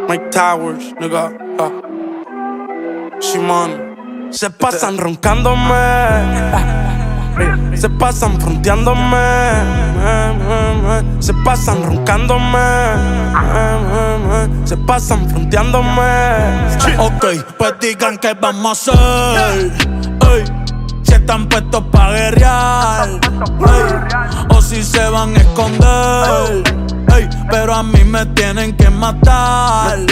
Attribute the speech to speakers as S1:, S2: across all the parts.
S1: Mike Towers, nigga. Shimon. Se pasan roncándome, se pasan fronteándome, se pasan roncándome, se pasan fronteándome.
S2: Ok, pues digan que vamos a hacer. Ey, si están puestos pa' guerrear, ey, o si se van a esconder. Ey, pero a mí me tienen que matar. Ey,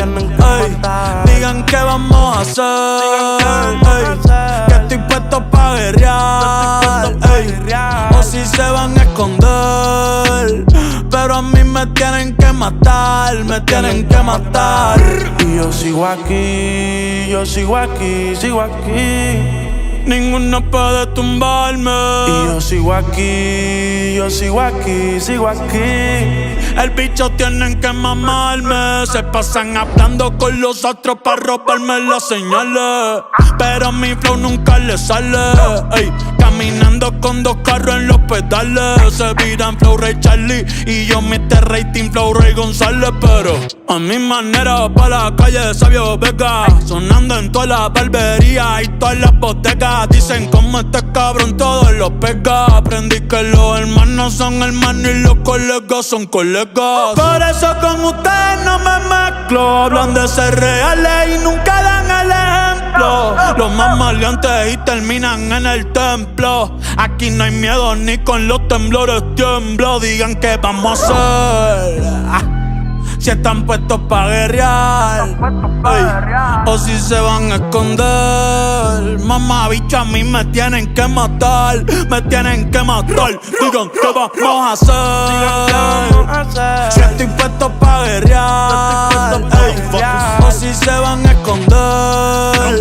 S2: digan que vamos a hacer. Ey, que estoy puesto pa' guerrear. Ey, o si se van a esconder. Pero a mí me tienen que matar. Me tienen que matar.
S1: Y yo sigo aquí, yo sigo aquí, sigo aquí.
S2: Ninguno puede tumbarme.
S1: Y yo sigo aquí, yo sigo aquí, sigo aquí.
S2: El bicho tienen que mamarme. Se pasan hablando con los otros pa' robarme las señales. Pero mi flow nunca le sale. Ey, caminando con dos carros en los pedales. Se viran Flow Ray Charlie y yo Mr. Rating Flow Ray González. Pero a mi manera pa' la calle de Sabio Vega. Sonando en todas las barberías y todas las bodegas. Dicen como este cabrón todos los pega. Aprendí que los hermanos son hermanos y los colegas son colegas. Por eso con ustedes no me mezclo. Hablan de ser reales y nunca dan el ejemplo. Los más maleantes y terminan en el templo. Aquí no hay miedo ni con los temblores tiemblo. Digan que vamos a hacer. Si están puestos pa' guerrear, ey, o si se van a esconder. Mamá bicho, a mí me tienen que matar. Me tienen que matar. Digan que vamos a hacer. Si estoy puesto pa' guerrear, ey, o si se van a esconder.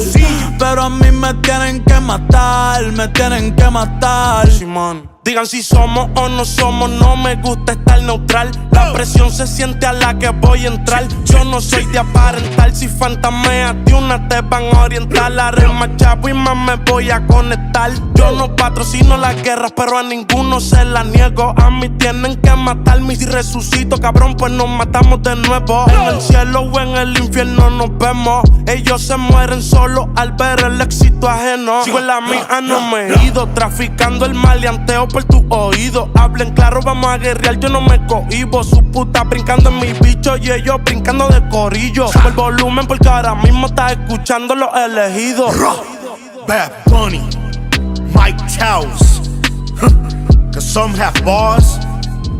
S2: Pero a mí me tienen que matar. Me tienen que matar.
S1: Simón. Digan si somos o no somos, no me gusta estar neutral. La presión se siente a la que voy a entrar. Yo no soy de aparentar, si fantameas de una te van a orientar. La rema chavo y más me voy a conectar. Yo no patrocino las guerras, pero a ninguno se la niego. A mí tienen que matarme y si resucito, cabrón, pues nos matamos de nuevo. En el cielo o en el infierno nos vemos. Ellos se mueren solo al ver el éxito ajeno. Sigo en la mía, no me he ido, traficando el maleanteo por tu oído. Hablen claro, vamos a guerrear, yo no me cohibo. Su puta brincando en mi bicho y ellos brincando de corillo. Sube el volumen porque ahora mismo estás escuchando los elegidos.
S3: Bad Bunny, Mike Towers. Cause some have bars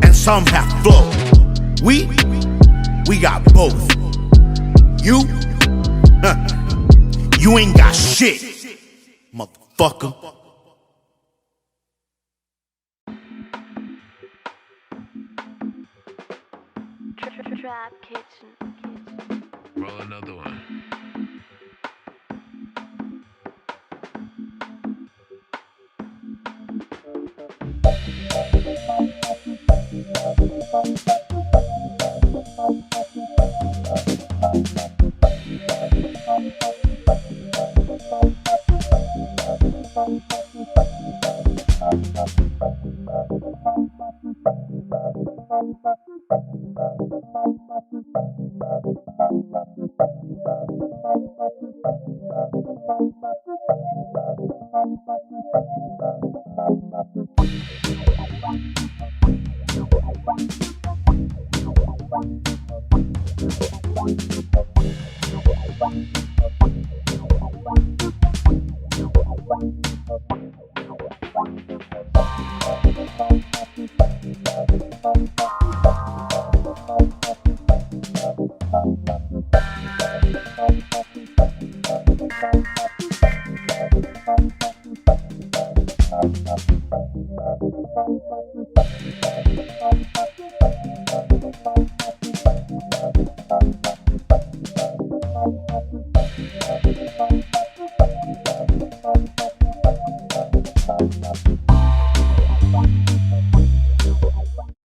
S3: and some have flow. We got both. You, you ain't got shit, motherfucker.
S4: Trap Kitchen.
S5: Roll another one.